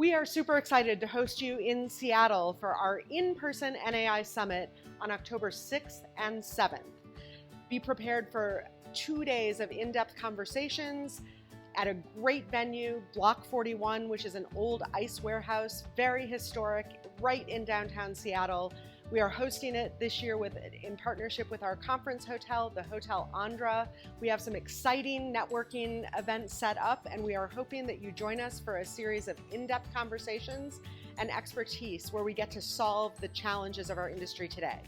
We are super excited to host you in Seattle for our in-person NAI Summit on October 6th and 7th. Be prepared for 2 days of in-depth conversations at a great venue, Block 41, which is an old ice warehouse, very historic, right in downtown Seattle. We are hosting it this year in partnership with our conference hotel, the Hotel Andra. We have some exciting networking events set up, and we are hoping that you join us for a series of in-depth conversations and expertise where we get to solve the challenges of our industry today.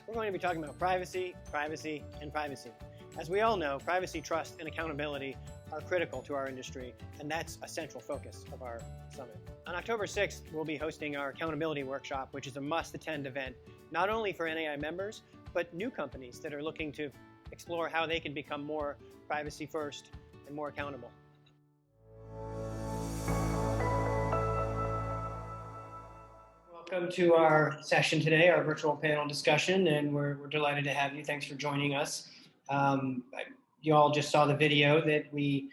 We're going to be talking about privacy, privacy, and privacy. As we all know, privacy, trust, and accountability are critical to our industry, and that's a central focus of our summit. On October 6th, we'll be hosting our accountability workshop, which is a must-attend event, not only for NAI members, but new companies that are looking to explore how they can become more privacy first and more accountable. Welcome to our session today, our virtual panel discussion, and we're delighted to have you. Thanks for joining us. You all just saw the video that we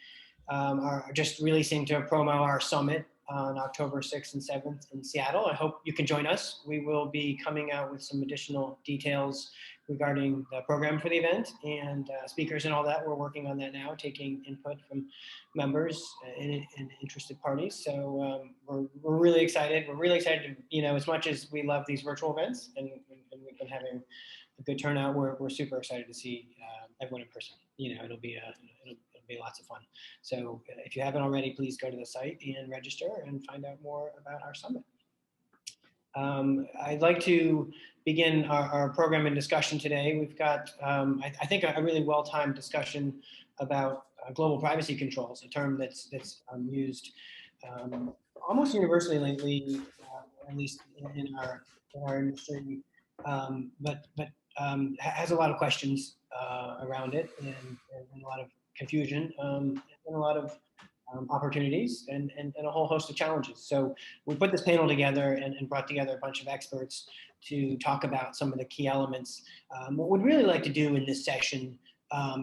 are just releasing to promo our summit on October 6th and 7th in Seattle. I hope you can join us. We will be coming out with some additional details regarding the program for the event and speakers and all that. We're working on that now, taking input from members and interested parties. So we're really excited. We're really excited to, as much as we love these virtual events and we've been having a good turnout, we're super excited to see everyone in person. It'll be lots of fun. So if you haven't already, please go to the site and register and find out more about our summit. I'd like to begin our program and discussion today. We've got, I think, a really well-timed discussion about global privacy controls, a term that's used almost universally lately, at least in our industry, but has a lot of questions around it and a lot of confusion and a lot of opportunities and a whole host of challenges. So we put this panel together and brought together a bunch of experts to talk about some of the key elements. What we'd really like to do in this session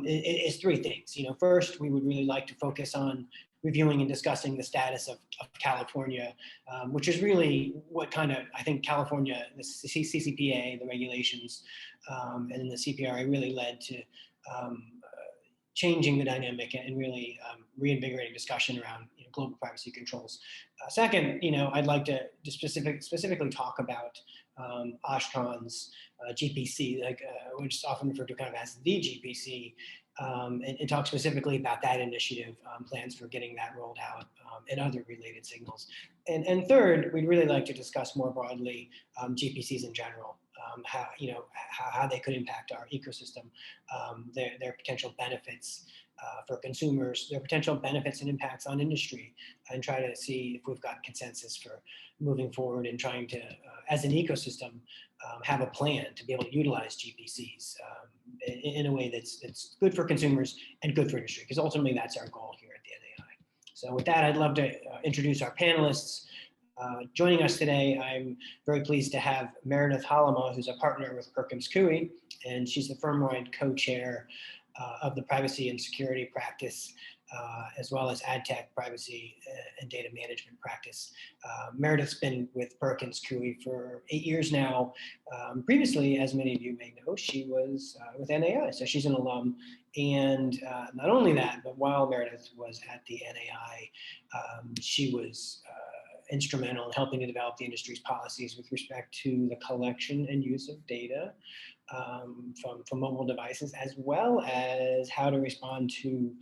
is three things. First, we would really like to focus on reviewing and discussing the status of California, which is really what I think California, the CCPA, the regulations, and the CPRA really led to changing the dynamic and really reinvigorating discussion around global privacy controls. Second, I'd like to just specifically talk about Ashkan's GPC, which is often referred to kind of as the GPC, and talk specifically about that initiative, plans for getting that rolled out, and other related signals. And third, we'd really like to discuss more broadly GPCs in general. How they could impact our ecosystem, their potential benefits for consumers, their potential benefits and impacts on industry, and try to see if we've got consensus for moving forward and trying to, as an ecosystem, have a plan to be able to utilize GPCs in a way that's good for consumers and good for industry, because ultimately that's our goal here at the NAI. So with that, I'd love to introduce our panelists. Joining us today, I'm very pleased to have Meredith Halama, who's a partner with Perkins Coie, and she's the firm-wide co-chair of the privacy and security practice, as well as ad tech privacy and data management practice. Meredith's been with Perkins Coie for 8 years now. Previously, as many of you may know, she was with NAI, so she's an alum. And not only that, but while Meredith was at the NAI, she was instrumental in helping to develop the industry's policies with respect to the collection and use of data from mobile devices, as well as how to respond to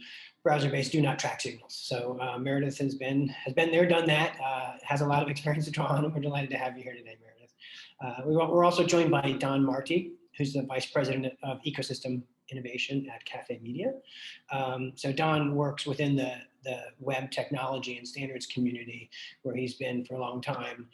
browser-based do not track signals. So Meredith has been there, done that, has a lot of experience to draw on, and we're delighted to have you here today, Meredith. We're also joined by Don Marty, who's the Vice President of Ecosystem Innovation at Cafe Media. So Don works within the web technology and standards community, where he's been for a long time,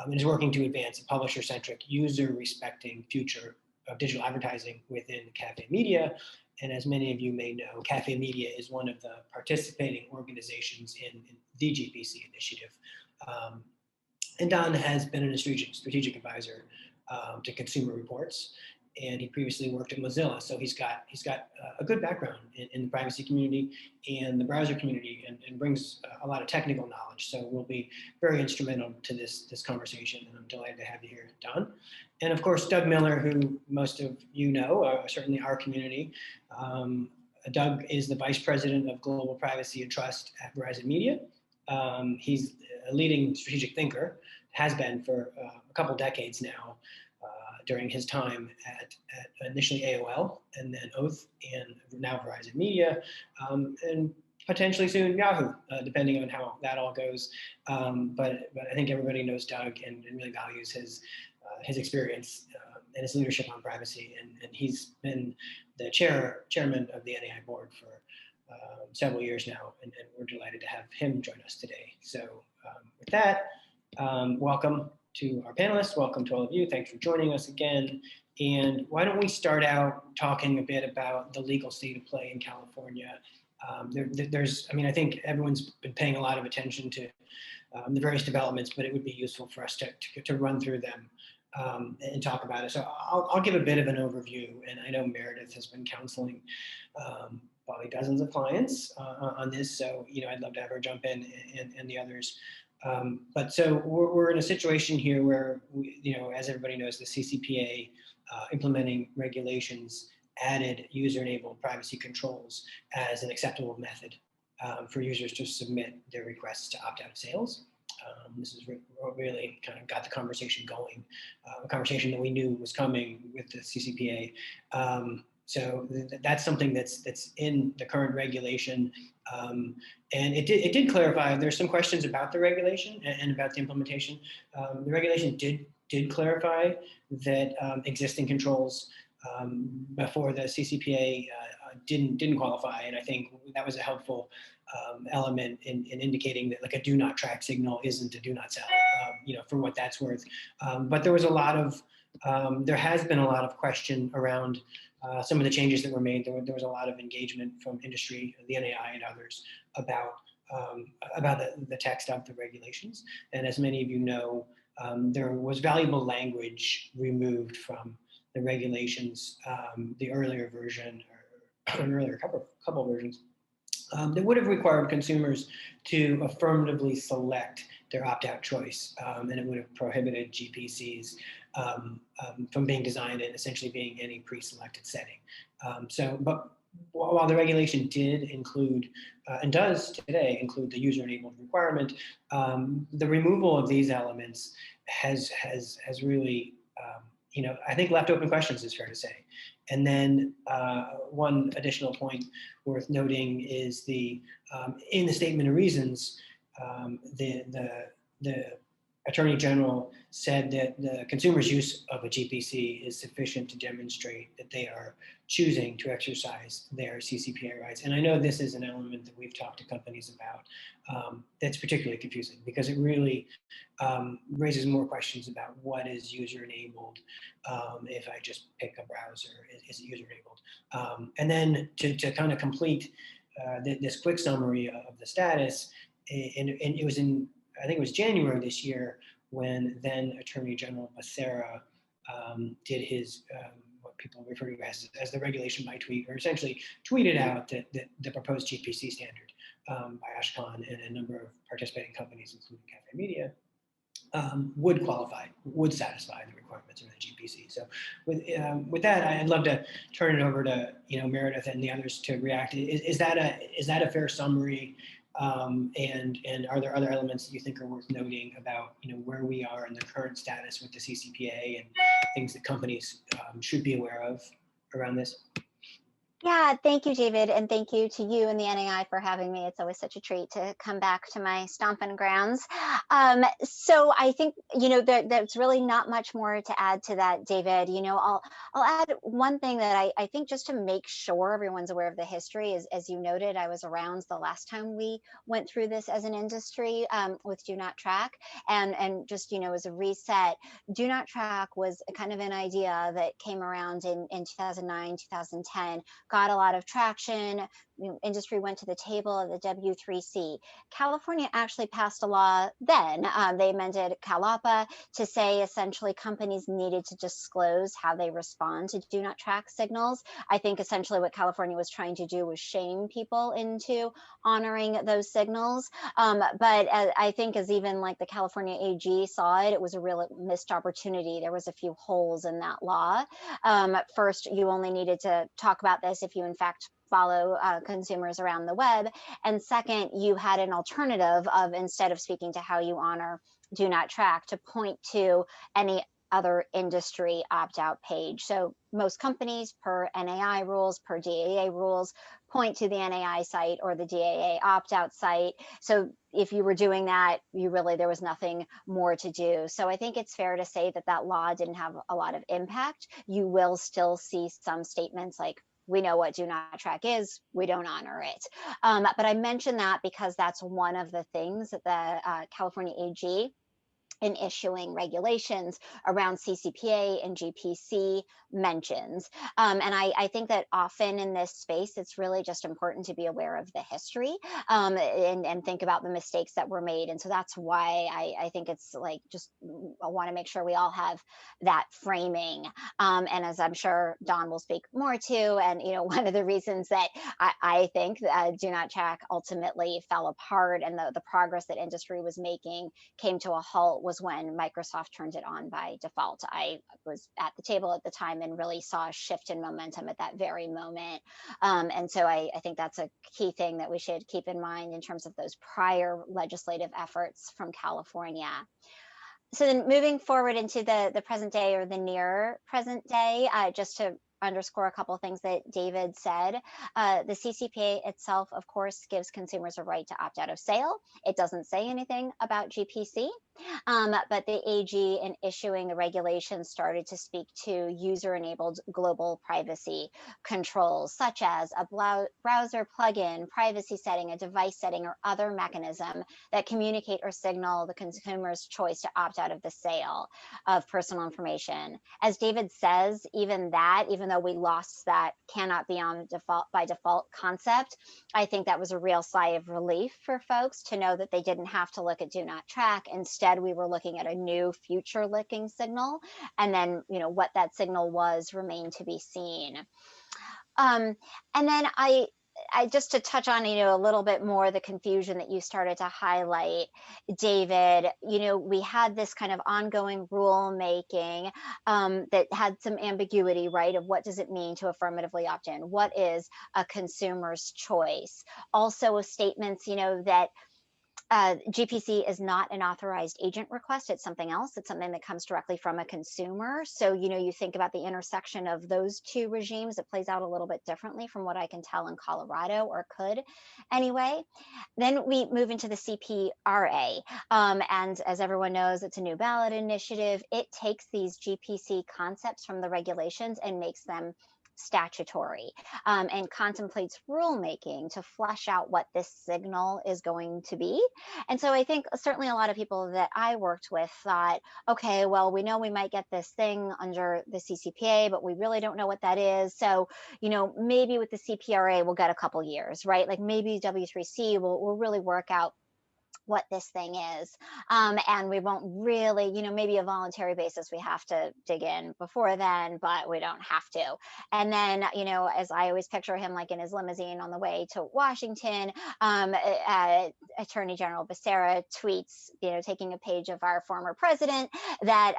and is working to advance a publisher-centric, user-respecting future of digital advertising within Cafe Media. And as many of you may know, Cafe Media is one of the participating organizations in the GPC initiative. And Don has been a strategic advisor to Consumer Reports, and he previously worked at Mozilla, so he's got a good background in the privacy community and the browser community, and brings a lot of technical knowledge. So will be very instrumental to this conversation, and I'm delighted to have you here, Don. And of course, Doug Miller, who most of you know, certainly our community. Doug is the Vice President of Global Privacy and Trust at Verizon Media. He's a leading strategic thinker, has been for a couple decades now, during his time at initially AOL and then Oath and now Verizon Media, and potentially soon Yahoo, depending on how that all goes. But I think everybody knows Doug and really values his experience and his leadership on privacy. And he's been the chairman of the NAI board for several years now, and we're delighted to have him join us today. So with that, welcome to our panelists. Welcome to all of you. Thanks for joining us again. And why don't we start out talking a bit about the legal state of play in California? I think everyone's been paying a lot of attention to the various developments, but it would be useful for us to run through them and talk about it. So I'll give a bit of an overview, and I know Meredith has been counseling probably dozens of clients on this, so I'd love to have her jump in, and the others. But so we're in a situation here where, as everybody knows, the CCPA implementing regulations added user-enabled privacy controls as an acceptable method for users to submit their requests to opt out of sales. This is really kind of got the conversation going, a conversation that we knew was coming with the CCPA. So that's something that's in the current regulation. And it did clarify, there's some questions about the regulation and about the implementation. The regulation did clarify that existing controls before the CCPA didn't qualify, and I think that was a helpful element in indicating that, like, a do not track signal isn't a do not sell, for what that's worth. But there was there has been a lot of question around some of the changes that were made. There was a lot of engagement from industry, the NAI and others, about the text of the regulations. And as many of you know, there was valuable language removed from the regulations, the earlier version, or an earlier couple versions, that would have required consumers to affirmatively select their opt-out choice, and it would have prohibited GPCs from being designed and essentially being any pre-selected setting. But while the regulation did include, and does today include, the user-enabled requirement, the removal of these elements has really, I think, left open questions, is fair to say. And then one additional point worth noting is in the statement of reasons, the Attorney General said that the consumer's use of a GPC is sufficient to demonstrate that they are choosing to exercise their CCPA rights. And I know this is an element that we've talked to companies about that's particularly confusing, because it really raises more questions about what is user-enabled. If I just pick a browser, is it user-enabled? And then to kind of complete this quick summary of the status, and it was I think it was January this year, when then Attorney General Becerra did his, what people refer to as the regulation by tweet, or essentially tweeted out that the proposed GPC standard by Ashkan and a number of participating companies, including Cafe Media, would satisfy the requirements of the GPC. So with that, I'd love to turn it over to Meredith and the others to react. Is that a fair summary? And are there other elements that you think are worth noting about where we are in the current status with the CCPA and things that companies should be aware of around this? Yeah, thank you, David, and thank you to you and the NAI for having me. It's always such a treat to come back to my stomping grounds. So I think there's really not much more to add to that, David. I'll add one thing that I think, just to make sure everyone's aware of the history, is, as you noted, I was around the last time we went through this as an industry with Do Not Track, and just as a reset, Do Not Track was kind of an idea that came around in 2009, 2010. got a lot of traction. Industry went to the table of the W3C. California actually passed a law then. They amended CalAPA to say essentially companies needed to disclose how they respond to do not track signals. I think essentially what California was trying to do was shame people into honoring those signals. But I think as even like the California AG saw it, it was a real missed opportunity. There was a few holes in that law. First, you only needed to talk about this if you in fact follow consumers around the web. And second, you had an alternative of, instead of speaking to how you honor do not track, to point to any other industry opt-out page. So most companies, per NAI rules, per DAA rules, point to the NAI site or the DAA opt-out site. So if you were doing that, there was nothing more to do. So I think it's fair to say that that law didn't have a lot of impact. You will still see some statements like, we know what do not track is, we don't honor it. But I mention that because that's one of the things that the California AG, in issuing regulations around CCPA and GPC, mentions. And I think that often in this space, it's really just important to be aware of the history and think about the mistakes that were made. And so that's why I think it's like, just I want to make sure we all have that framing. And as I'm sure Don will speak more to, and one of the reasons that I think do not track ultimately fell apart and the progress that industry was making came to a halt was when Microsoft turned it on by default. I was at the table at the time and really saw a shift in momentum at that very moment. And so I think that's a key thing that we should keep in mind in terms of those prior legislative efforts from California. So then moving forward into the present day, or the near present day, just to underscore a couple of things that David said. The CCPA itself, of course, gives consumers a right to opt out of sale. It doesn't say anything about GPC, but the AG, in issuing the regulations, started to speak to user-enabled global privacy controls, such as a browser plugin, privacy setting, a device setting, or other mechanism that communicate or signal the consumer's choice to opt out of the sale of personal information. As David says, even though we lost that cannot be on default by default concept, I think that was a real sigh of relief for folks to know that they didn't have to look at do not track. Instead, we were looking at a new future looking signal, and then what that signal was remained to be seen. And then I just to touch on, a little bit more the confusion that you started to highlight, David, we had this kind of ongoing rulemaking that had some ambiguity, right, of what does it mean to affirmatively opt in? What is a consumer's choice? Also, statements, that GPC is not an authorized agent request. It's something else. It's something that comes directly from a consumer. So, you think about the intersection of those two regimes, it plays out a little bit differently from what I can tell in Colorado, or could anyway. Then we move into the CPRA. And as everyone knows, it's a new ballot initiative. It takes these GPC concepts from the regulations and makes them statutory, and contemplates rulemaking to flesh out what this signal is going to be. And so I think certainly a lot of people that I worked with thought, okay, well, we know we might get this thing under the CCPA, but we really don't know what that is. So, maybe with the CPRA, we'll get a couple years, right? Like maybe W3C will really work out what this thing is. And we won't really, maybe a voluntary basis, we have to dig in before then, but we don't have to. And then, as I always picture him, like in his limousine on the way to Washington, Attorney General Becerra tweets, taking a page of our former president, that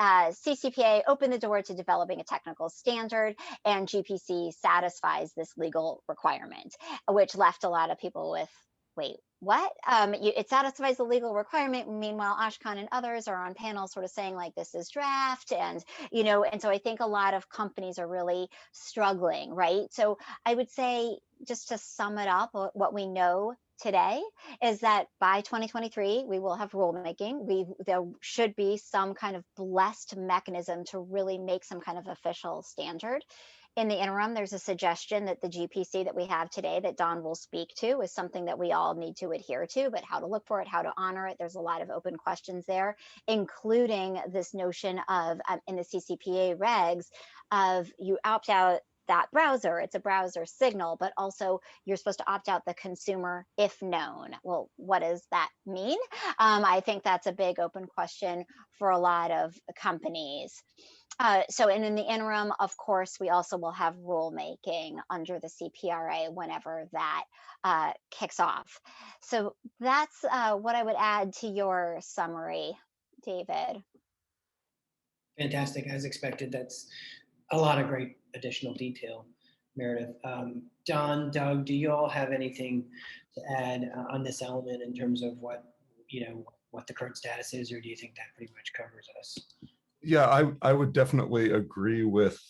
CCPA opened the door to developing a technical standard, and GPC satisfies this legal requirement, which left a lot of people with, wait, what? It satisfies the legal requirement. Meanwhile, Ashkan and others are on panels sort of saying like, this is draft. And, and so I think a lot of companies are really struggling, right? So I would say, just to sum it up, what we know today is that by 2023, we will have rulemaking. There should be some kind of blessed mechanism to really make some kind of official standard. In the interim, there's a suggestion that the GPC that we have today, that Don will speak to, is something that we all need to adhere to, but how to look for it, how to honor it, there's a lot of open questions there, including this notion of, in the CCPA regs, of you opt out that browser. It's a browser signal, but also you're supposed to opt out the consumer if known. Well, what does that mean? I think that's a big open question for a lot of companies. And in the interim, of course, we also will have rulemaking under the CPRA whenever that kicks off. So that's what I would add to your summary, David. Fantastic, as expected. That's a lot of great additional detail, Meredith. Don, Doug, do you all have anything to add on this element in terms of what the current status is, or do you think that pretty much covers us? Yeah, I would definitely agree with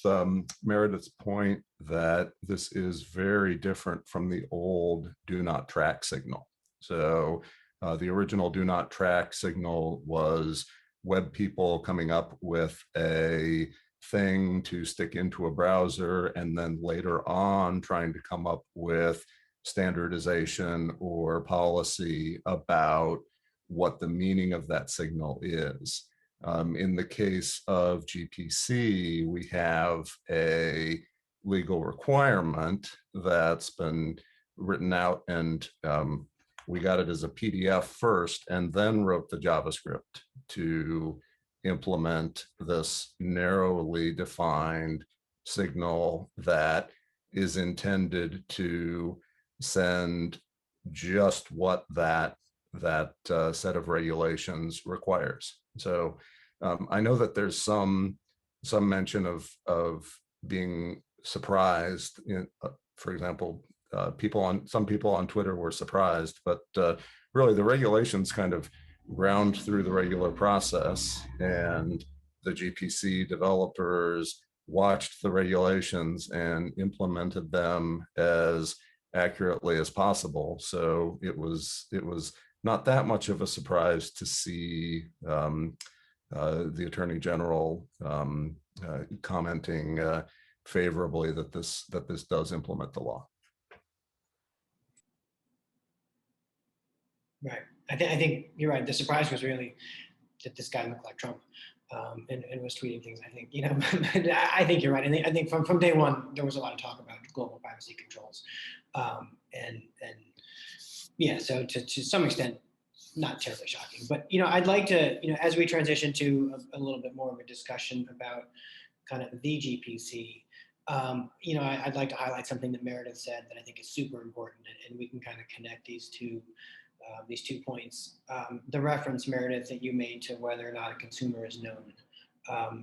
Meredith's point that this is very different from the old do not track signal. So the original do not track signal was web people coming up with a thing to stick into a browser and then later on trying to come up with standardization or policy about what the meaning of that signal is. In the case of GPC, we have a legal requirement that's been written out, and we got it as a PDF first and then wrote the JavaScript to implement this narrowly defined signal that is intended to send just what that set of regulations requires. So I know that there's some mention of being surprised. For example, some people on Twitter were surprised, but really the regulations kind of ground through the regular process, and the GPC developers watched the regulations and implemented them as accurately as possible. So it was not that much of a surprise to see the Attorney General commenting favorably that this does implement the law. Right. I think you're right. The surprise was really that this guy looked like Trump and was tweeting things. I think I think you're right. I think from day one there was a lot of talk about global privacy controls, and yeah. So to some extent, not terribly shocking. But I'd like to as we transition to a little bit more of a discussion about kind of the GPC. I'd like to highlight something that Meredith said that I think is super important, and we can kind of connect these two points. The reference, Meredith, that you made to whether or not a consumer is known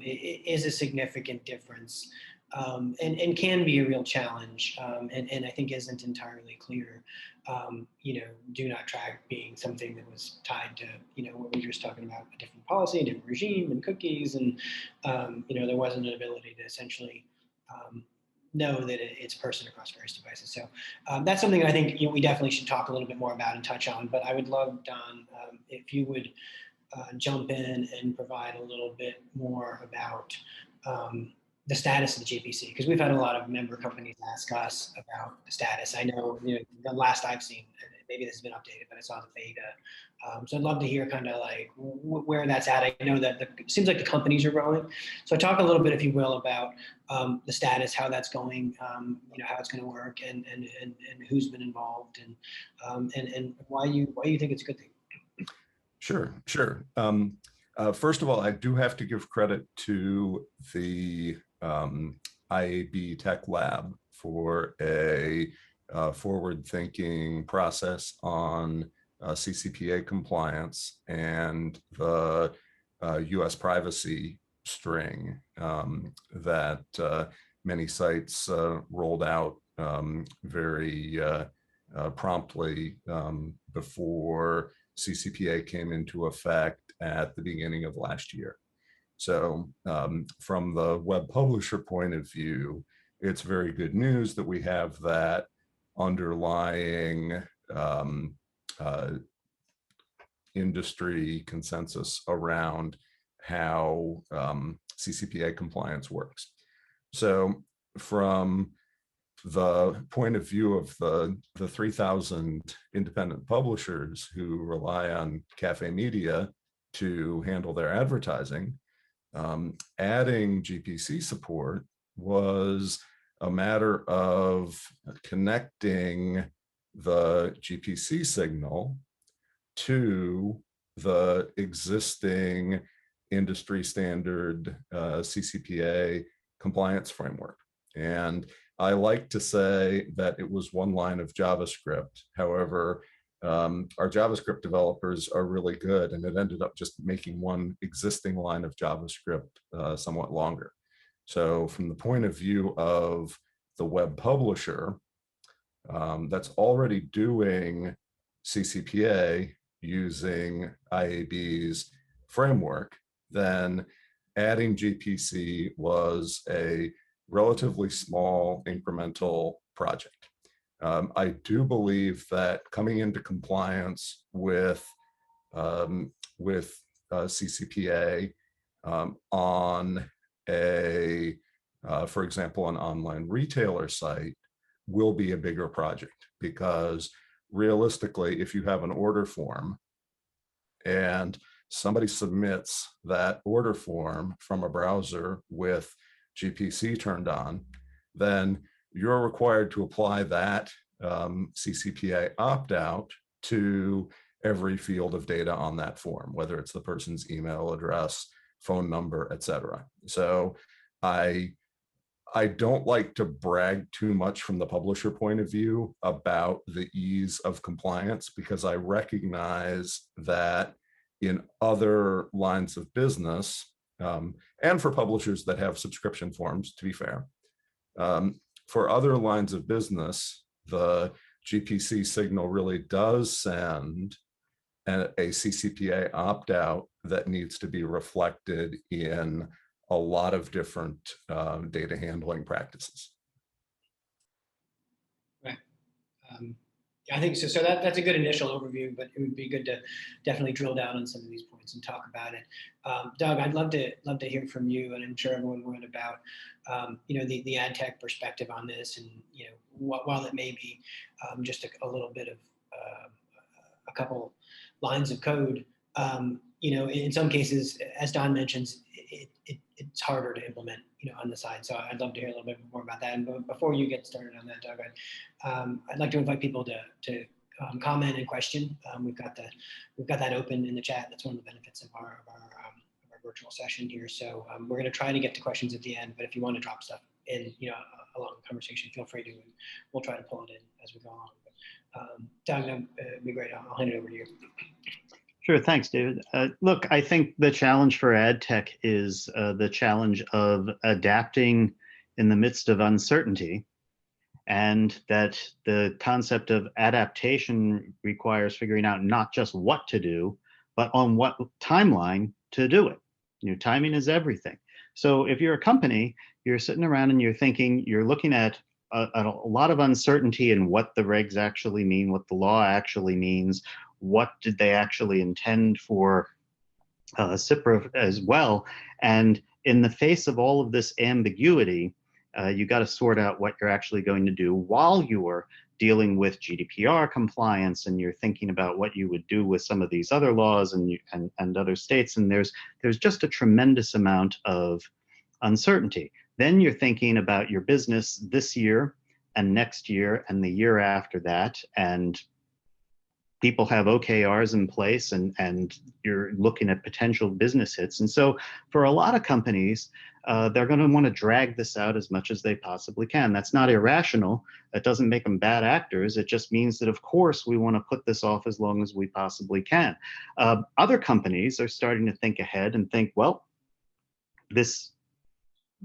is a significant difference, and can be a real challenge, and I think isn't entirely clear. Do not track being something that was tied to what we were just talking about, a different policy, a different regime, and cookies, and there wasn't an ability to essentially know that it's a person across various devices. So that's something that I think we definitely should talk a little bit more about and touch on. But I would love, Don, if you would jump in and provide a little bit more about the status of the GPC, because we've had a lot of member companies ask us about the status. I know, the last I've seen, maybe this has been updated, but I saw the beta. So I'd love to hear kind of like where that's at. I know that it seems like the companies are growing. So talk a little bit, if you will, about the status, how that's going, how it's going to work, and who's been involved, and why you think it's a good thing. Sure. First of all, I do have to give credit to the IAB Tech Lab for a forward-thinking process on CCPA compliance and the U.S. privacy string that many sites rolled out very promptly before CCPA came into effect at the beginning of last year. So from the web publisher point of view, it's very good news that we have that underlying industry consensus around how CCPA compliance works. So from the point of view of the 3,000 independent publishers who rely on Cafe Media to handle their advertising, adding GPC support was a matter of connecting the GPC signal to the existing industry standard CCPA compliance framework. And I like to say that it was one line of JavaScript. However, our JavaScript developers are really good, and it ended up just making one existing line of JavaScript somewhat longer. So from the point of view of the web publisher that's already doing CCPA using IAB's framework, then adding GPC was a relatively small incremental project. I do believe that coming into compliance with CCPA on a, for example, an online retailer site will be a bigger project, because realistically, if you have an order form and somebody submits that order form from a browser with GPC turned on, then you're required to apply that CCPA opt-out to every field of data on that form, whether it's the person's email address, phone number, etc. So I don't like to brag too much from the publisher point of view about the ease of compliance, because I recognize that in other lines of business, and for publishers that have subscription forms, to be fair, for other lines of business, the GPC signal really does send a CCPA opt-out that needs to be reflected in a lot of different data handling practices. Right. I think so. So that's a good initial overview, but it would be good to definitely drill down on some of these points and talk about it. Doug, I'd love to hear from you, and I'm sure everyone would, about the ad tech perspective on this, and while it may be just a little bit of a couple lines of code, in some cases, as Don mentions, it's harder to implement, on the side. So I'd love to hear a little bit more about that. And before you get started on that, Doug, I'd like to invite people to comment and question. We've got that open in the chat. That's one of the benefits of our virtual session here. So we're going to try to get to questions at the end, but if you want to drop stuff in, along the conversation, feel free to, and we'll try to pull it in as we go along. Doug, it'd be great. I'll hand it over to you. Sure, thanks, David. Look, I think the challenge for ad tech is the challenge of adapting in the midst of uncertainty, and that the concept of adaptation requires figuring out not just what to do, but on what timeline to do it. Timing is everything. So if you're a company, you're sitting around and you're thinking, you're looking at a lot of uncertainty in what the regs actually mean, what the law actually means, what did they actually intend for CPRA as well. And in the face of all of this ambiguity, you got to sort out what you're actually going to do while you're dealing with GDPR compliance, and you're thinking about what you would do with some of these other laws and other states. And there's just a tremendous amount of uncertainty. Then you're thinking about your business this year and next year and the year after that, and people have OKRs in place, and you're looking at potential business hits. And so for a lot of companies, they're going to want to drag this out as much as they possibly can. That's not irrational. That doesn't make them bad actors. It just means that, of course, we want to put this off as long as we possibly can. Other companies are starting to think ahead and think, well, this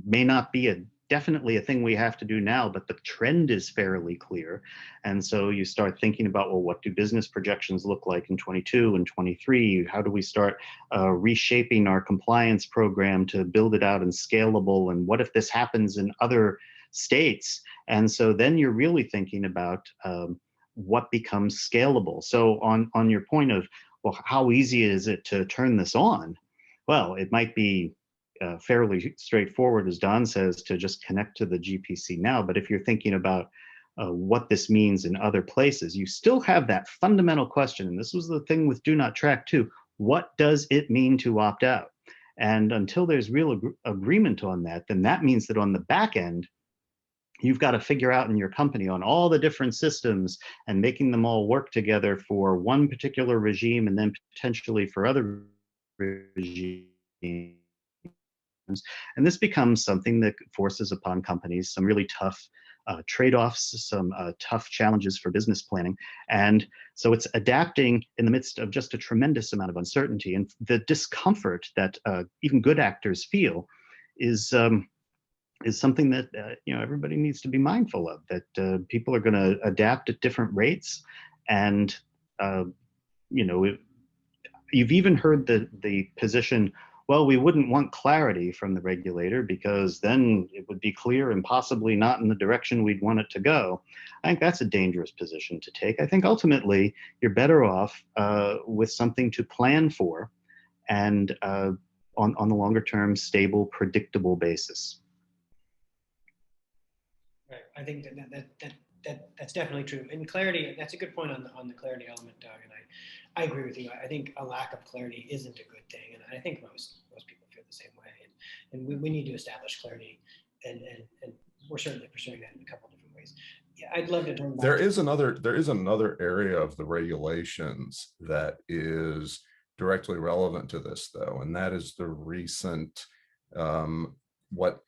may not be definitely a thing we have to do now, but the trend is fairly clear. And so you start thinking about, well, what do business projections look like in 22 and 23? How do we start reshaping our compliance program to build it out and scalable? And what if this happens in other states? And so then you're really thinking about what becomes scalable. So on your point of, well, how easy is it to turn this on? Well, it might be fairly straightforward, as Don says, to just connect to the GPC now. But if you're thinking about what this means in other places, you still have that fundamental question. And this was the thing with Do Not Track too. What does it mean to opt out? And until there's real agreement on that, then that means that on the back end, you've got to figure out in your company on all the different systems and making them all work together for one particular regime and then potentially for other regimes. And this becomes something that forces upon companies some really tough trade-offs, some tough challenges for business planning. And so it's adapting in the midst of just a tremendous amount of uncertainty. And the discomfort that even good actors feel is something that everybody needs to be mindful of, that people are going to adapt at different rates. And you've even heard the position, well, we wouldn't want clarity from the regulator because then it would be clear and possibly not in the direction we'd want it to go. I think that's a dangerous position to take. I think ultimately you're better off with something to plan for and on the longer term, stable, predictable basis. Right. I think that's definitely true. And clarity, that's a good point on the clarity element, Doug. And I agree with you. I think a lack of clarity isn't a good thing. And I think most people feel the same way. And we need to establish clarity. And we're certainly pursuing that in a couple different ways. Yeah, I'd love to turn back. There is another area of the regulations that is directly relevant to this, though, and that is the recent what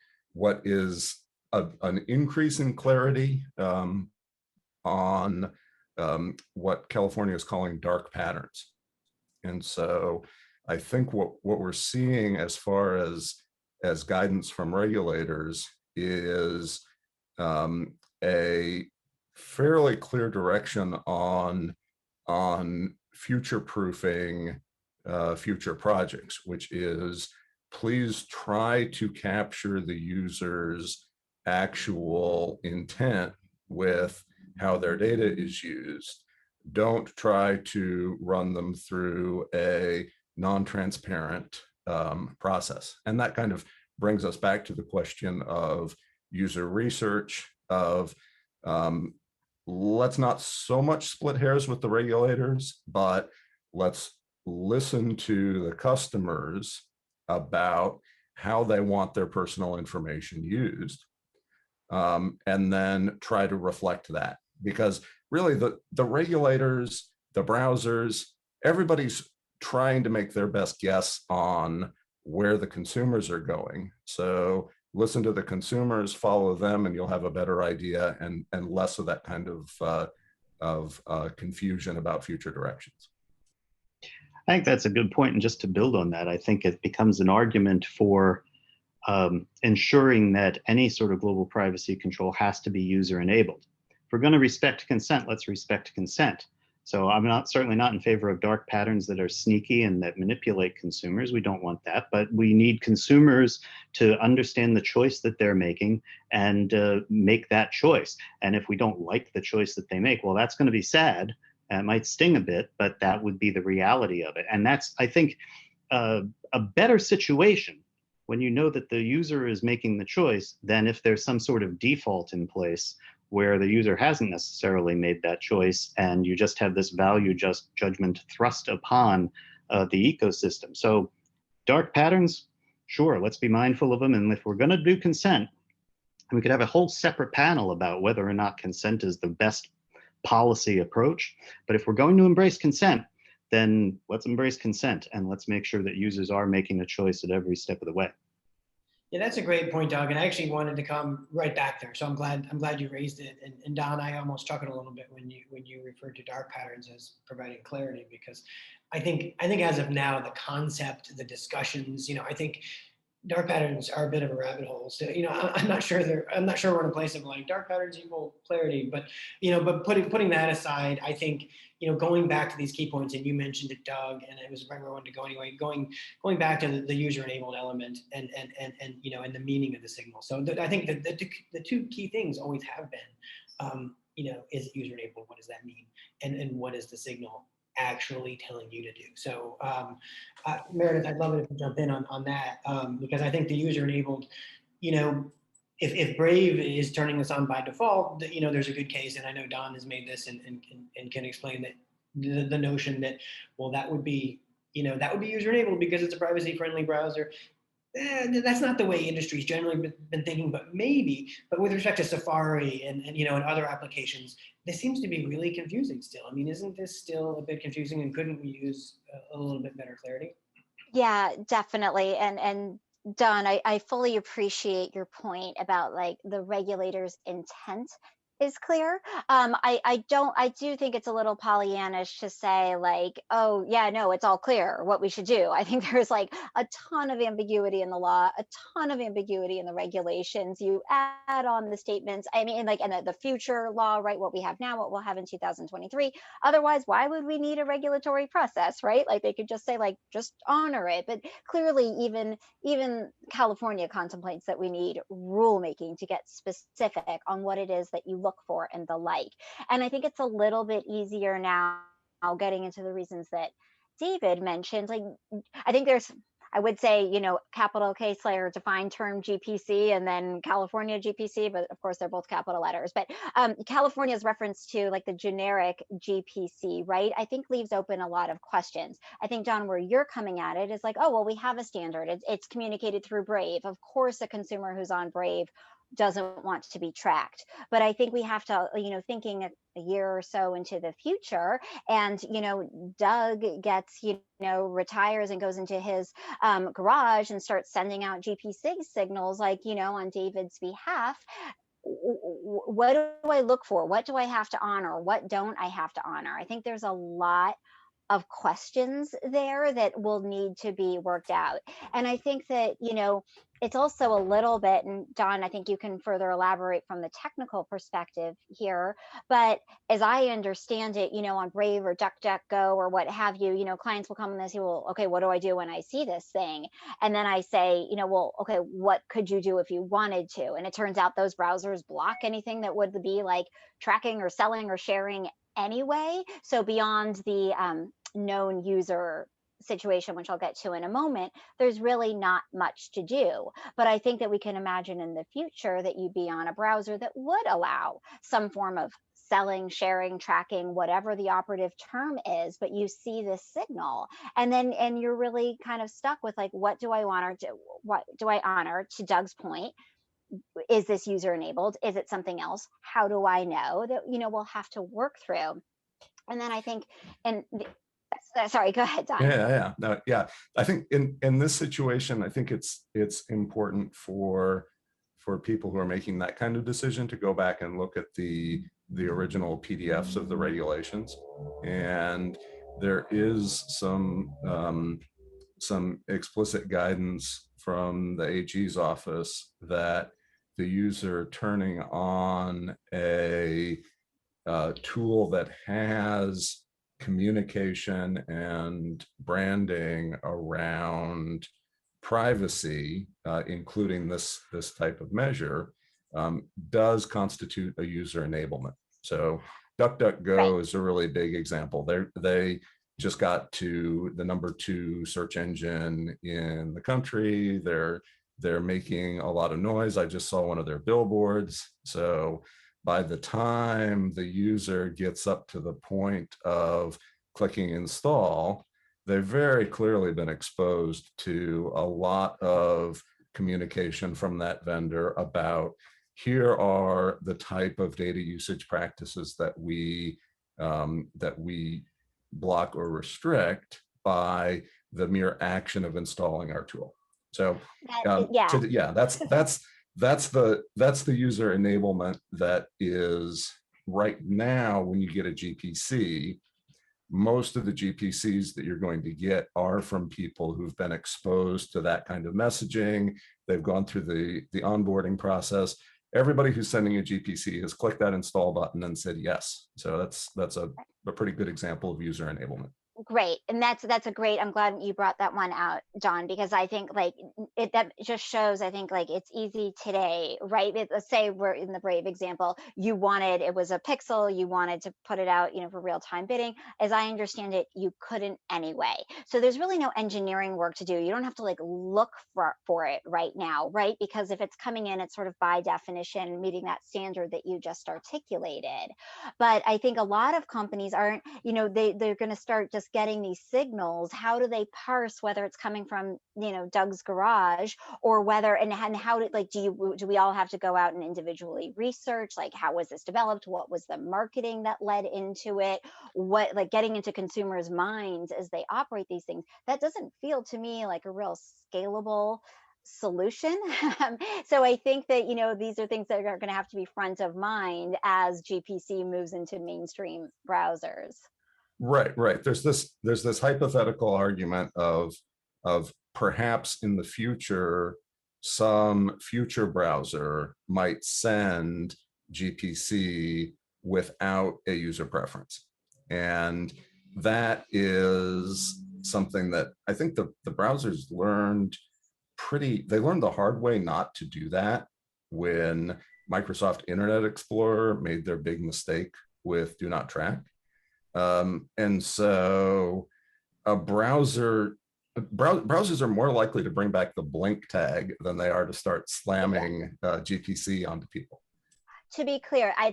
is an increase in clarity on what California is calling dark patterns. And so I think what we're seeing as far as guidance from regulators is a fairly clear direction on future-proofing future projects, which is please try to capture the user's actual intent with how their data is used. Don't try to run them through a non-transparent process. And that kind of brings us back to the question of user research, of let's not so much split hairs with the regulators, but let's listen to the customers about how they want their personal information used, and then try to reflect that. Because really the regulators, the browsers, everybody's trying to make their best guess on where the consumers are going. So listen to the consumers, follow them, and you'll have a better idea and less of that kind of confusion about future directions. I think that's a good point. And just to build on that, I think it becomes an argument for ensuring that any sort of global privacy control has to be user enabled. If we're going to respect consent, let's respect consent. So I'm certainly not in favor of dark patterns that are sneaky and that manipulate consumers. We don't want that, but we need consumers to understand the choice that they're making and make that choice. And if we don't like the choice that they make, well, that's going to be sad. It might sting a bit, but that would be the reality of it. And that's, I think, a better situation when you know that the user is making the choice than if there's some sort of default in place where the user hasn't necessarily made that choice and you just have this value judgment thrust upon the ecosystem. So dark patterns, sure, let's be mindful of them. And if we're going to do consent, we could have a whole separate panel about whether or not consent is the best policy approach. But if we're going to embrace consent, then let's embrace consent and let's make sure that users are making a choice at every step of the way. Yeah, that's a great point, Doug. And I actually wanted to come right back there. So I'm glad you raised it. And Don, I almost chuckled a little bit when you referred to dark patterns as providing clarity, because I think as of now, the concept, the discussions, I think dark patterns are a bit of a rabbit hole. So, I'm not sure we're in a place of like dark patterns equal clarity, but, but putting that aside, I think, going back to these key points, and you mentioned it, Doug, and it was right where I wanted to go anyway, going back to the user enabled element and the meaning of the signal. So I think that the two key things always have been, is it user enabled? What does that mean? And what is the signal actually telling you to do? So Meredith, I'd love it if you jump in on that, because I think the user enabled, if Brave is turning this on by default, there's a good case, and I know Don has made this and can explain that the notion that, well, that would be user enabled because it's a privacy friendly browser. That's not the way industry's generally been thinking, but maybe. But with respect to Safari and and other applications, this seems to be really confusing still. I mean, isn't this still a bit confusing, and couldn't we use a little bit better clarity? Yeah, definitely. And Don, I fully appreciate your point about like the regulator's intent is clear. I do think it's a little Pollyannish to say like, oh yeah, no, it's all clear what we should do. I think there's like a ton of ambiguity in the law, a ton of ambiguity in the regulations. You add on the statements, I mean, like, and the future law, right? What we have now, what we'll have in 2023. Otherwise, why would we need a regulatory process, right? Like they could just say like, just honor it. But clearly, even California contemplates that we need rulemaking to get specific on what it is that you look for and the like. And I think it's a little bit easier now getting into the reasons that David mentioned. Like, I think there's, I would say, capital K Slayer defined term GPC and then California GPC, but of course they're both capital letters. But California's reference to like the generic GPC, right? I think leaves open a lot of questions. I think, John, where you're coming at it is like, oh, well, we have a standard. It's communicated through Brave. Of course, a consumer who's on Brave doesn't want to be tracked. But I think we have to, thinking a year or so into the future, and Doug gets, retires and goes into his garage and starts sending out GPC signals, like, on David's behalf. What do I look for? What do I have to honor? What don't I have to honor? I think there's a lot of questions there that will need to be worked out. And I think that, it's also a little bit, and Don, I think you can further elaborate from the technical perspective here, but as I understand it, on Brave or DuckDuckGo or what have you, clients will come and they say, well, okay, what do I do when I see this thing? And then I say, well, okay, what could you do if you wanted to? And it turns out those browsers block anything that would be like tracking or selling or sharing anyway. So beyond the known user situation, which I'll get to in a moment, there's really not much to do. But I think that we can imagine in the future that you'd be on a browser that would allow some form of selling, sharing, tracking, whatever the operative term is, but you see this signal. And you're really kind of stuck with like, what do I honor? What do I honor? To Doug's point, is this user enabled? Is it something else? How do I know? That, we'll have to work through. And then I think, and sorry, go ahead, Don. Yeah. No, yeah. I think in this situation, I think it's important for people who are making that kind of decision to go back and look at the original PDFs of the regulations. And there is some explicit guidance from the AG's office that the user turning on a tool that has communication and branding around privacy, including this type of measure, does constitute a user enablement. So DuckDuckGo is a really big example. They just got to the #2 search engine in the country. They're making a lot of noise. I just saw one of their billboards. So by the time the user gets up to the point of clicking install, they've very clearly been exposed to a lot of communication from that vendor about, here are the type of data usage practices that we block or restrict by the mere action of installing our tool. So that's the user enablement that is right now. When you get a GPC, most of the GPCs that you're going to get are from people who've been exposed to that kind of messaging. They've gone through the onboarding process. Everybody who's sending a GPC has clicked that install button and said yes. So that's a pretty good example of user enablement. Great. And that's a great, I'm glad you brought that one out, John, because I think like that just shows, I think like it's easy today, right? Let's say we're in the Brave example, it was a pixel, you wanted to put it out, for real-time bidding. As I understand it, you couldn't anyway. So there's really no engineering work to do. You don't have to like look for it right now, right? Because if it's coming in, it's sort of by definition meeting that standard that you just articulated. But I think a lot of companies aren't, they're going to start just getting these signals, how do they parse whether it's coming from, Doug's garage, or whether, and how did, like, do we all have to go out and individually research, like, how was this developed? What was the marketing that led into it? What, like, getting into consumers' minds as they operate these things? That doesn't feel to me like a real scalable solution. So I think that, these are things that are going to have to be front of mind as GPC moves into mainstream browsers. Right. There's this hypothetical argument of perhaps in the future, some future browser might send GPC without a user preference. And that is something that I think the browsers learned the hard way not to do that when Microsoft Internet Explorer made their big mistake with Do Not Track. And so browsers are more likely to bring back the blink tag than they are to start slamming GPC onto people. To be clear, I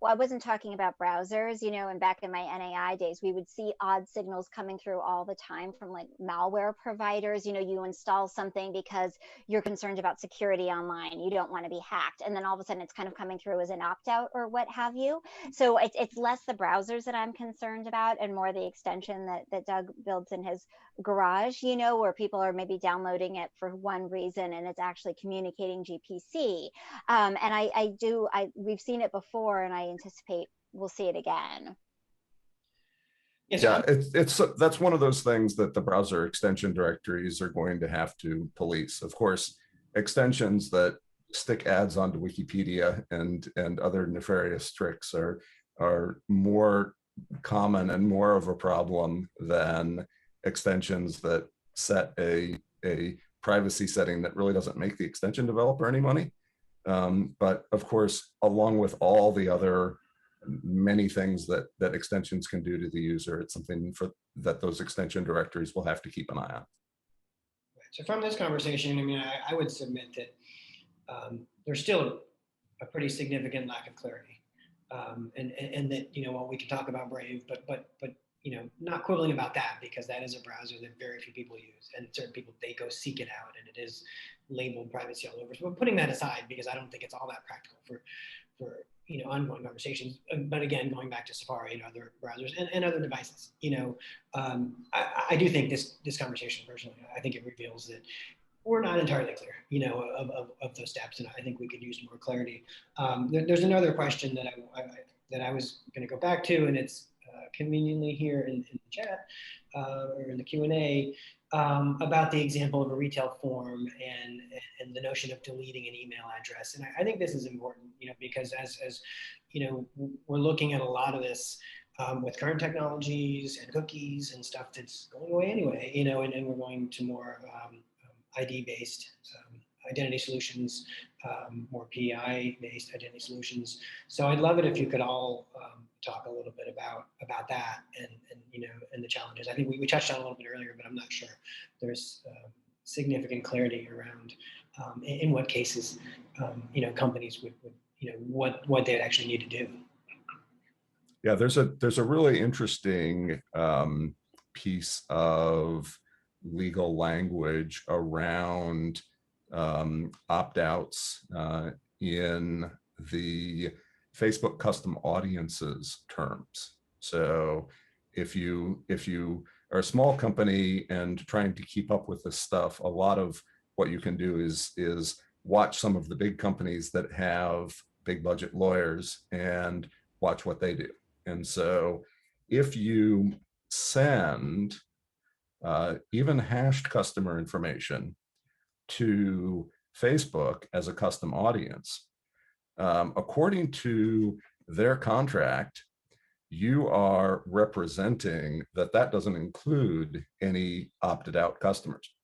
wasn't talking about browsers, and back in my NAI days, we would see odd signals coming through all the time from like malware providers. You install something because you're concerned about security online. You don't want to be hacked. And then all of a sudden it's kind of coming through as an opt-out or what have you. So it's less the browsers that I'm concerned about and more the extension that Doug builds in his garage, where people are maybe downloading it for one reason and it's actually communicating GPC. And we've seen it before, and I anticipate we'll see it again. Yes, yeah, that's one of those things that the browser extension directories are going to have to police. Of course, extensions that stick ads onto Wikipedia and other nefarious tricks are more common and more of a problem than extensions that set a privacy setting that really doesn't make the extension developer any money. But of course, along with all the other many things that extensions can do to the user, it's something that those extension directories will have to keep an eye on. So from this conversation, I would submit that there's still a pretty significant lack of clarity, and that well, we can talk about Brave, but not quibbling about that, because that is a browser that very few people use, and certain people, they go seek it out, and it is labeled privacy all over. So putting that aside, because I don't think it's all that practical for ongoing conversations. But again, going back to Safari and other browsers and other devices, I do think this conversation, personally, I think it reveals that we're not entirely clear, of those steps, and I think we could use more clarity. There's another question that I was going to go back to, and it's conveniently here in the chat or in the Q&A, about the example of a retail form and the notion of deleting an email address. And I think this is important, because as we're looking at a lot of this with current technologies and cookies and stuff that's going away anyway, and we're going to more ID-based identity solutions, more PI-based identity solutions. So I'd love it if you could all talk a little bit about that and the challenges. I think we touched on it a little bit earlier, but I'm not sure there's significant clarity around in what cases companies would what they'd actually need to do. Yeah, there's a really interesting piece of legal language around opt-outs in the Facebook custom audiences terms. So if you are a small company and trying to keep up with this stuff, a lot of what you can do is watch some of the big companies that have big budget lawyers and watch what they do. And so if you send even hashed customer information to Facebook as a custom audience, according to their contract, you are representing that doesn't include any opted out customers.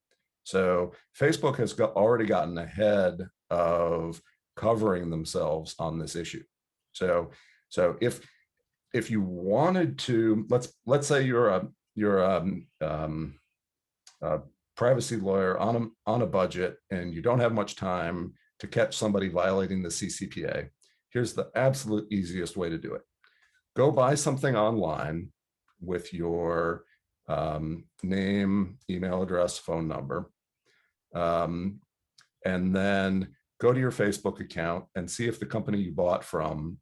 So Facebook has already gotten ahead of covering themselves on this issue. So if you wanted to, let's say you're a privacy lawyer on a budget and you don't have much time to catch somebody violating the CCPA, here's the absolute easiest way to do it. Go buy something online, with your name, email address, phone number, and then go to your Facebook account and see if the company you bought from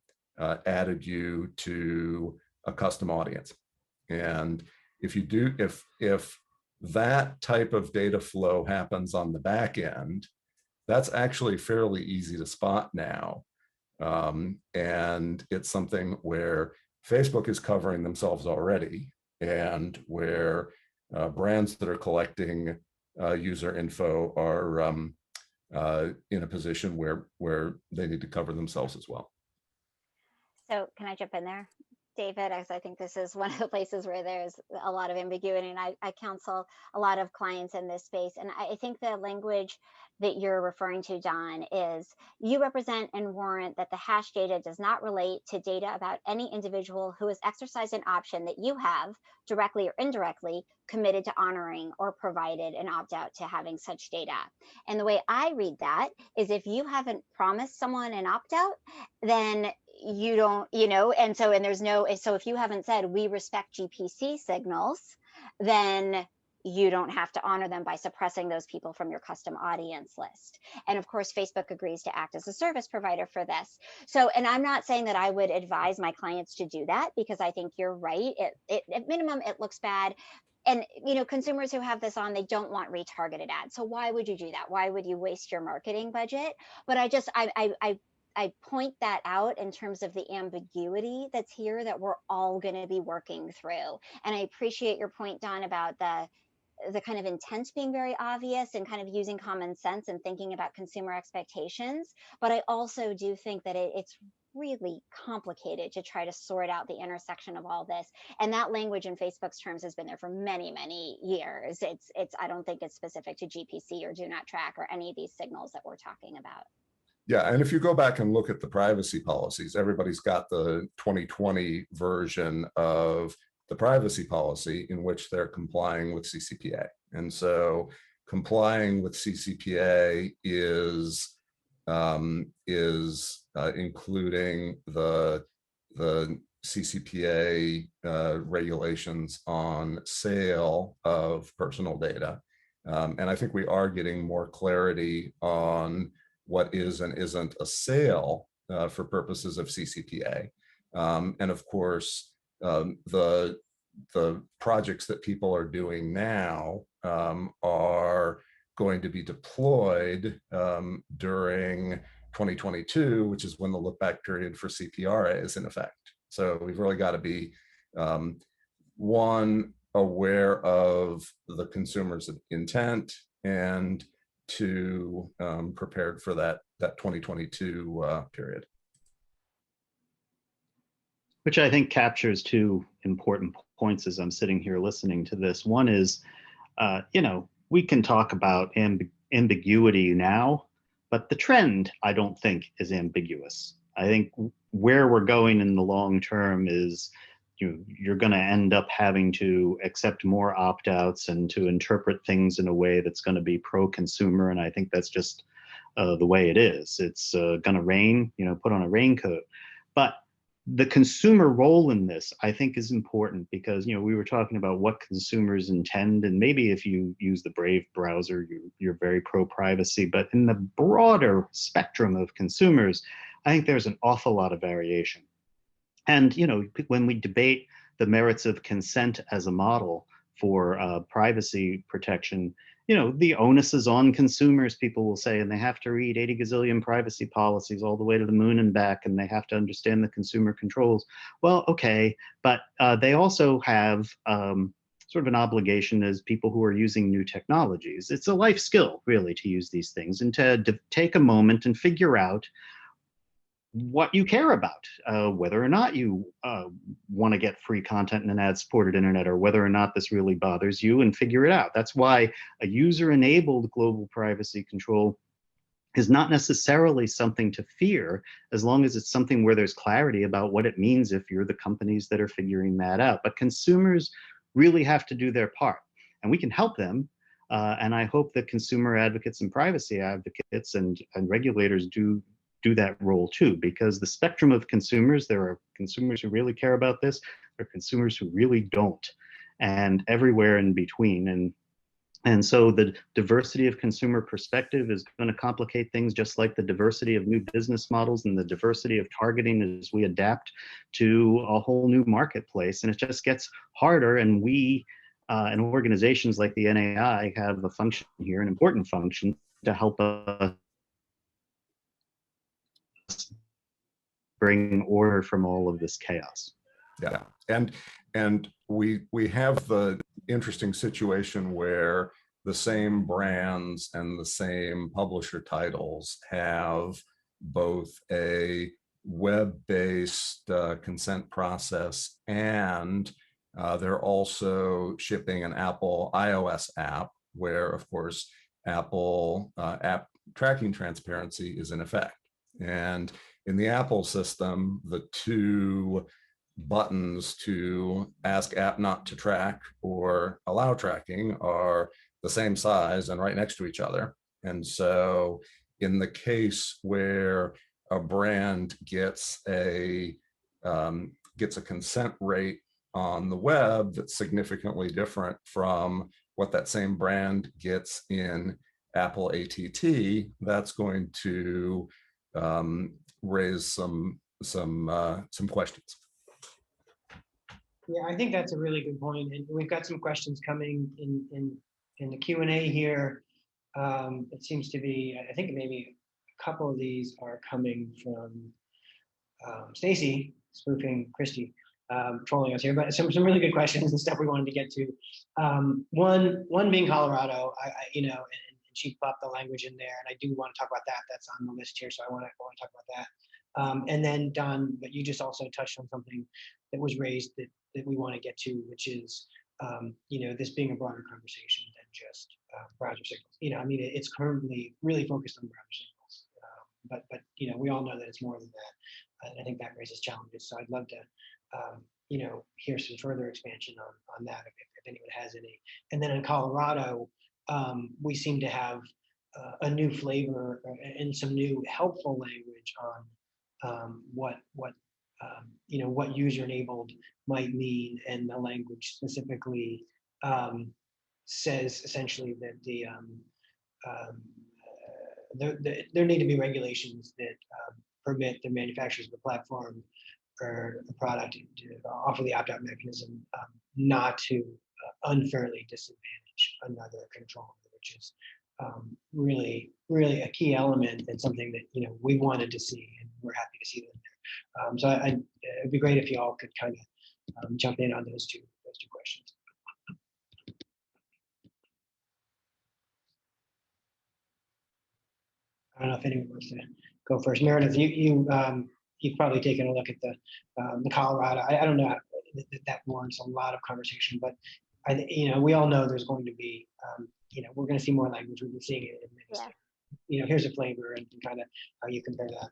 added you to a custom audience. And if you do, if that type of data flow happens on the back end, that's actually fairly easy to spot now. And it's something where Facebook is covering themselves already, and where brands that are collecting user info are in a position where they need to cover themselves as well. So can I jump in there, David? As I think this is one of the places where there's a lot of ambiguity, and I counsel a lot of clients in this space. And I think the language that you're referring to, Don, is you represent and warrant that the hash data does not relate to data about any individual who has exercised an option that you have, directly or indirectly, committed to honoring or provided an opt-out to having such data. And the way I read that is, if you haven't promised someone an opt-out, then you don't, and there's no, so if you haven't said we respect GPC signals, then you don't have to honor them by suppressing those people from your custom audience list. And of course, Facebook agrees to act as a service provider for this. So, and I'm not saying that I would advise my clients to do that, because I think you're right. At minimum, it looks bad. And, consumers who have this on, they don't want retargeted ads. So why would you do that? Why would you waste your marketing budget? But I point that out in terms of the ambiguity that's here that we're all going to be working through. And I appreciate your point, Don, about the kind of intent being very obvious and kind of using common sense and thinking about consumer expectations. But I also do think that it's really complicated to try to sort out the intersection of all this. And that language in Facebook's terms has been there for many, many years. I don't think it's specific to GPC or do not track or any of these signals that we're talking about. Yeah, and if you go back and look at the privacy policies, everybody's got the 2020 version of the privacy policy in which they're complying with CCPA. And so complying with CCPA is including the CCPA regulations on sale of personal data. And I think we are getting more clarity on what is and isn't a sale for purposes of CCPA. And of course, the projects that people are doing now are going to be deployed during 2022, which is when the look back period for CPRA is in effect. So we've really got to be, one, aware of the consumer's intent, and two, prepared for that 2022 period. Which I think captures two important points as I'm sitting here listening to this. One is, we can talk about ambiguity now, but the trend, I don't think, is ambiguous. I think where we're going in the long term is you're going to end up having to accept more opt-outs and to interpret things in a way that's going to be pro-consumer. And I think that's just the way it is. It's going to rain, put on a raincoat. But the consumer role in this, I think, is important because, we were talking about what consumers intend, and maybe if you use the Brave browser, you're very pro-privacy, but in the broader spectrum of consumers, I think there's an awful lot of variation. And, when we debate the merits of consent as a model for privacy protection, the onus is on consumers, people will say, and they have to read 80 gazillion privacy policies all the way to the moon and back, and they have to understand the consumer controls. Well, okay, but they also have sort of an obligation as people who are using new technologies. It's a life skill, really, to use these things and to take a moment and figure out what you care about, whether or not you want to get free content in an ad-supported internet, or whether or not this really bothers you, and figure it out. That's why a user-enabled global privacy control is not necessarily something to fear, as long as it's something where there's clarity about what it means if you're the companies that are figuring that out. But consumers really have to do their part, and we can help them. And I hope that consumer advocates and privacy advocates and regulators do do that role too, because the spectrum of consumers, there are consumers who really care about this, there are consumers who really don't, and everywhere in between. And so the diversity of consumer perspective is going to complicate things, just like the diversity of new business models and the diversity of targeting as we adapt to a whole new marketplace. And it just gets harder. And we and organizations like the NAI have a function here, an important function, to help us bring order from all of this chaos. Yeah, and we have the interesting situation where the same brands and the same publisher titles have both a web-based consent process, and they're also shipping an Apple iOS app where, of course, Apple app tracking transparency is in effect. And in the Apple system, the two buttons to ask app not to track or allow tracking are the same size and right next to each other. And so in the case where a brand gets a consent rate on the web that's significantly different from what that same brand gets in Apple ATT, that's going to raise some questions. Yeah, I think that's a really good point, and we've got some questions coming in the Q&A here. It seems to be, I think maybe a couple of these are coming from Stacy spoofing Christy, trolling us here, but some really good questions and stuff we wanted to get to. One being Colorado, and she popped the language in there, and I do want to talk about that. That's on the list here, so I want to talk about that. And then Don, but you just also touched on something that was raised that we want to get to, which is this being a broader conversation than just browser signals. I mean, it's currently really focused on browser signals, but we all know that it's more than that, and I think that raises challenges. So I'd love to hear some further expansion on that if anyone has any. And then in Colorado, we seem to have a new flavor and some new helpful language on what user-enabled might mean, and the language specifically says essentially that there need to be regulations that permit the manufacturers of the platform or the product to offer the opt-out mechanism not to unfairly disadvantage another controller, which is really a key element and something that we wanted to see, and we're happy to see that there. So it'd be great if you all could kind of jump in on those two questions. I don't know if anyone wants to go first. Meredith, you've probably taken a look at the Colorado. I don't know that warrants a lot of conversation, but we all know there's going to be we're going to see more language. We've been seeing it in many states. Here's a flavor and kind of how you compare that.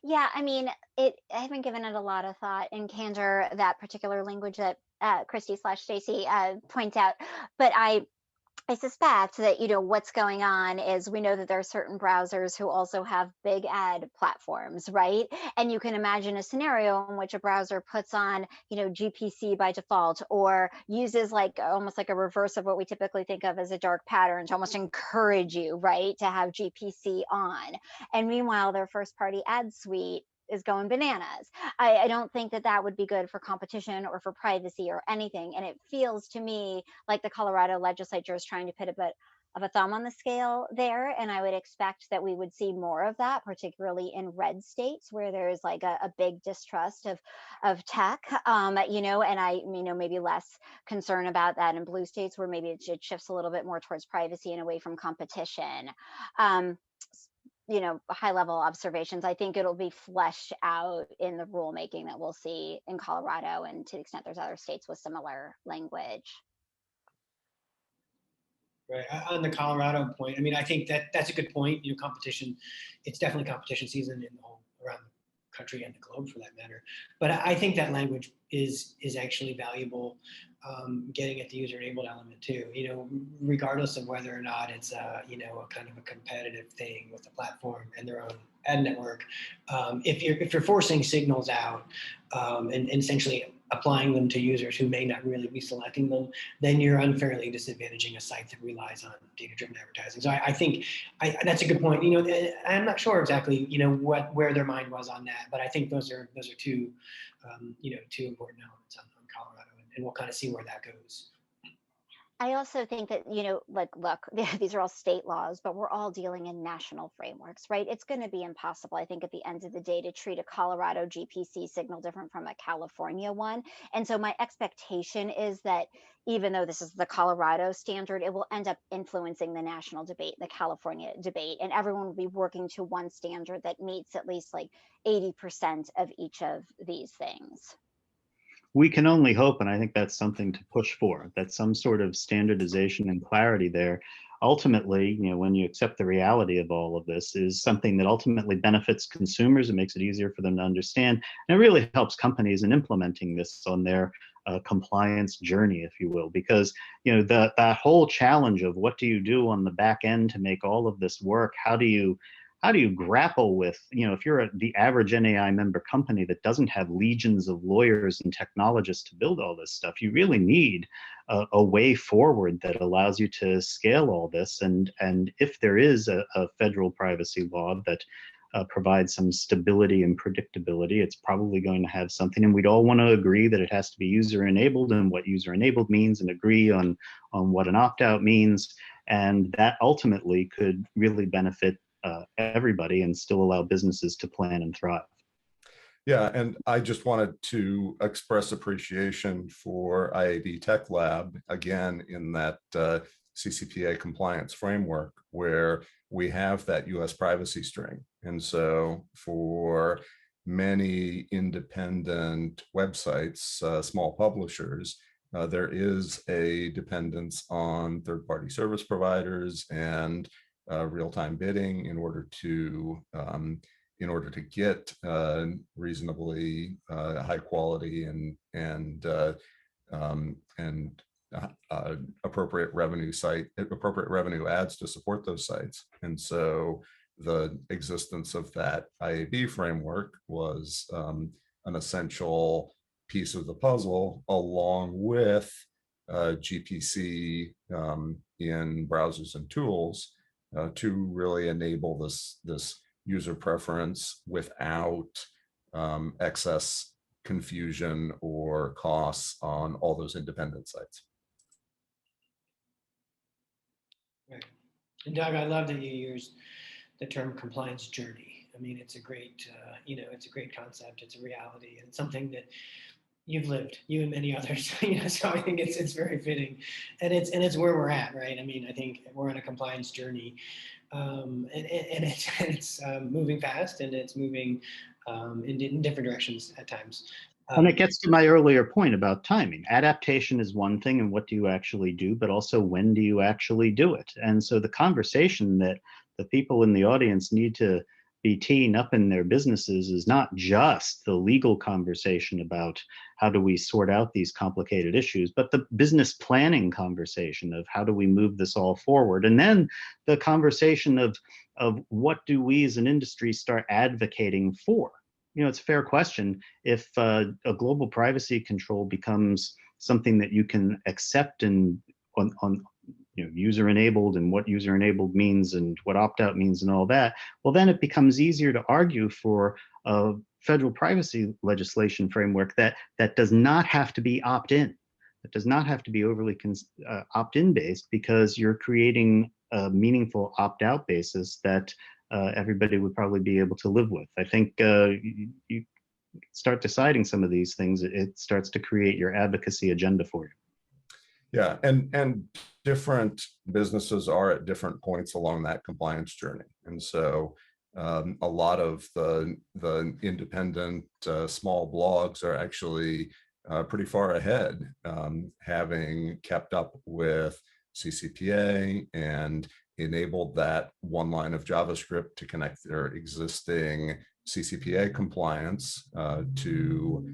Yeah, I mean, I haven't given it a lot of thought in candor, that particular language that Christy/Stacy points out, but I suspect that, what's going on is we know that there are certain browsers who also have big ad platforms, right? And you can imagine a scenario in which a browser puts on, GPC by default, or uses almost like a reverse of what we typically think of as a dark pattern to almost encourage you, right, to have GPC on. And meanwhile, their first party ad suite is going bananas. I don't think that would be good for competition or for privacy or anything. And it feels to me like the Colorado legislature is trying to put a bit of a thumb on the scale there. And I would expect that we would see more of that, particularly in red states where there's like a big distrust of tech, and I, maybe less concern about that in blue states where maybe it shifts a little bit more towards privacy and away from competition. High level observations. I think it'll be fleshed out in the rulemaking that we'll see in Colorado, and to the extent there's other states with similar language. Right. On the Colorado point, I mean, I think that's a good point. Competition, it's definitely competition season around the country and the globe for that matter. But I think that language is actually valuable, getting at the user-enabled element too. Regardless of whether or not it's a kind of a competitive thing with the platform and their own ad network. If you're forcing signals out and essentially applying them to users who may not really be selecting them, then you're unfairly disadvantaging a site that relies on data-driven advertising. So I think that's a good point. I'm not sure exactly, where their mind was on that, but I think those are two, two important elements on Colorado, and we'll kind of see where that goes. I also think that, look, these are all state laws, but we're all dealing in national frameworks, right? It's going to be impossible, I think, at the end of the day, to treat a Colorado GPC signal different from a California one. And so my expectation is that even though this is the Colorado standard, it will end up influencing the national debate, the California debate, and everyone will be working to one standard that meets at least like 80% of each of these things. We can only hope, and I think that's something to push for, that some sort of standardization and clarity there. Ultimately, when you accept the reality of all of this, is something that ultimately benefits consumers. It makes it easier for them to understand, and it really helps companies in implementing this on their compliance journey, if you will, because that whole challenge of what do you do on the back end to make all of this work? How do you grapple with, if you're the average NAI member company that doesn't have legions of lawyers and technologists to build all this stuff, you really need a way forward that allows you to scale all this. And if there is a federal privacy law that provides some stability and predictability, it's probably going to have something. And we'd all want to agree that it has to be user-enabled and what user-enabled means, and agree on what an opt-out means. And that ultimately could really benefit everybody and still allow businesses to plan and thrive. Yeah, and I just wanted to express appreciation for IAB Tech Lab, again, in that CCPA compliance framework, where we have that US privacy string. And so for many independent websites, small publishers, there is a dependence on third-party service providers and real-time bidding in order to get reasonably high quality and appropriate revenue ads to support those sites. And so the existence of that IAB framework was an essential piece of the puzzle, along with GPC in browsers and tools, to really enable this user preference without excess confusion or costs on all those independent sites. Right. And Doug, I love that you used the term compliance journey. I mean, it's a great, it's a great concept. It's a reality, and it's something that you've lived, you and many others. So I think it's very fitting, and it's where we're at, right? I mean, I think we're on a compliance journey, and it's moving fast, and it's moving in different directions at times. And it gets to my earlier point about timing. Adaptation is one thing, and what do you actually do, but also when do you actually do it? And so the conversation that the people in the audience need to be teeing up in their businesses is not just the legal conversation about how do we sort out these complicated issues, but the business planning conversation of how do we move this all forward. And then the conversation of what do we as an industry start advocating for? It's a fair question. If a global privacy control becomes something that you can accept and on user-enabled, and what user-enabled means and what opt-out means and all that, well, then it becomes easier to argue for a federal privacy legislation framework that does not have to be opt-in. It does not have to be overly opt-in based, because you're creating a meaningful opt-out basis that everybody would probably be able to live with. I think you start deciding some of these things, it starts to create your advocacy agenda for you. Yeah, and different businesses are at different points along that compliance journey. And so a lot of the independent small blogs are actually pretty far ahead, having kept up with CCPA and enabled that one line of JavaScript to connect their existing CCPA compliance to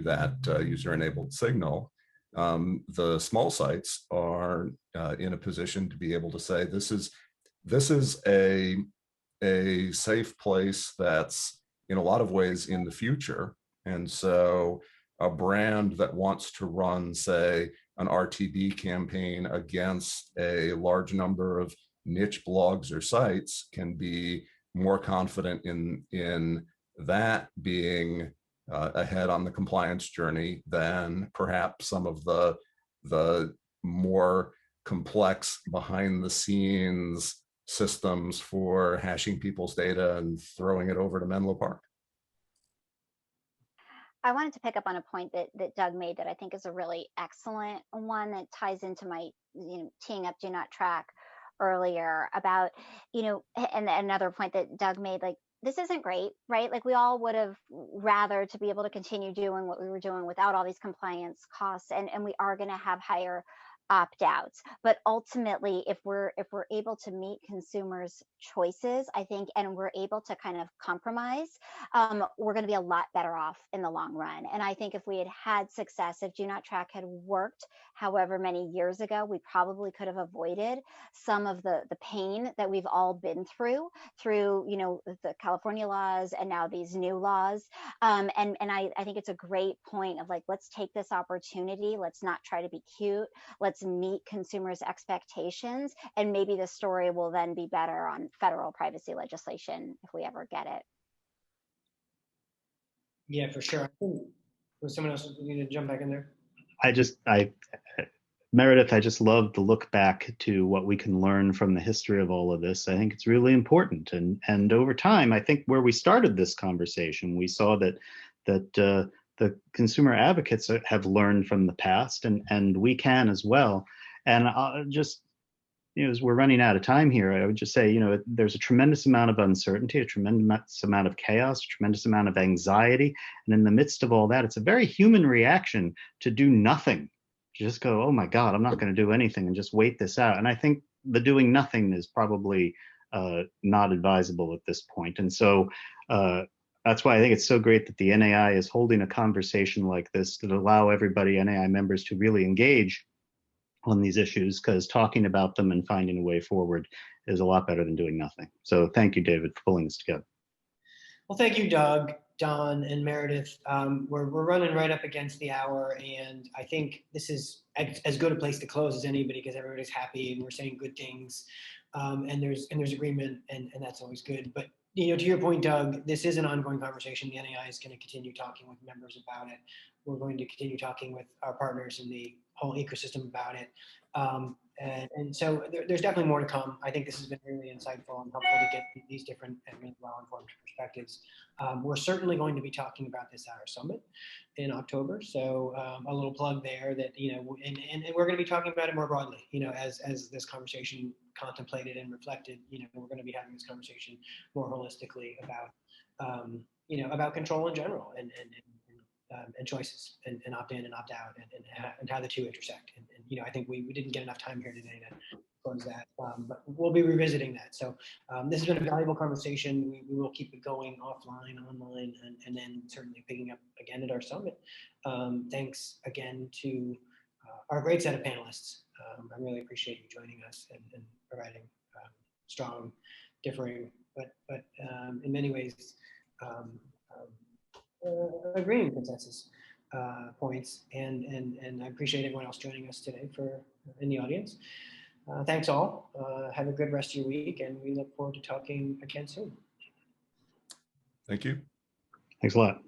that user-enabled signal, the small sites are in a position to be able to say, this is a safe place that's in a lot of ways in the future. And so a brand that wants to run, say, an RTB campaign against a large number of niche blogs or sites can be more confident in that being ahead on the compliance journey than perhaps some of the more complex behind the scenes systems for hashing people's data and throwing it over to Menlo Park. I wanted to pick up on a point that Doug made that I think is a really excellent one that ties into my, teeing up do not track earlier about, and another point that Doug made, like, this isn't great, right? Like, we all would have rather to be able to continue doing what we were doing without all these compliance costs, and we are going to have higher opt-outs. But ultimately, if we're able to meet consumers' choices, I think, and we're able to kind of compromise, we're going to be a lot better off in the long run. And I think if we had had success, if Do Not Track had worked however many years ago, we probably could have avoided some of the pain that we've all been through the California laws and now these new laws. And I think it's a great point of, like, let's take this opportunity. Let's not try to be cute. Let's meet consumers' expectations, and maybe the story will then be better on federal privacy legislation if we ever get it. Yeah, for sure. Was someone else need to jump back in there? Meredith, I just love the look back to what we can learn from the history of all of this. I think it's really important. And over time, I think where we started this conversation, we saw that the consumer advocates have learned from the past, and we can as well. And just, as we're running out of time here, I would just say, there's a tremendous amount of uncertainty, a tremendous amount of chaos, a tremendous amount of anxiety. And in the midst of all that, it's a very human reaction to do nothing. To just go, oh my God, I'm not going to do anything, and just wait this out. And I think the doing nothing is probably not advisable at this point. And so that's why I think it's so great that the NAI is holding a conversation like this that allow everybody, NAI members, to really engage on these issues, because talking about them and finding a way forward is a lot better than doing nothing. So thank you, David, for pulling this together. Well, thank you, Doug, Don, and Meredith. We're running right up against the hour, and I think this is as good a place to close as anybody, because everybody's happy and we're saying good things, and there's agreement, and that's always good. But to your point, Doug, this is an ongoing conversation. The NAI is going to continue talking with members about it. We're going to continue talking with our partners in the whole ecosystem about it. And so there's definitely more to come. I think this has been really insightful and helpful to get these different and really well-informed perspectives. We're certainly going to be talking about this at our summit in October. So a little plug there that, and we're going to be talking about it more broadly, as this conversation contemplated and reflected, we're going to be having this conversation more holistically about control in general and choices and opt-in and opt-out and how the two intersect. And I think we didn't get enough time here today to close that, but we'll be revisiting that. So this has been a valuable conversation. We will keep it going offline, online, and then certainly picking up again at our summit. Thanks again to our great set of panelists. I really appreciate you joining us and providing strong, differing, but in many ways, agreeing consensus points, and I appreciate everyone else joining us today in the audience. Thanks all. Have a good rest of your week, and we look forward to talking again soon. Thank you. Thanks a lot.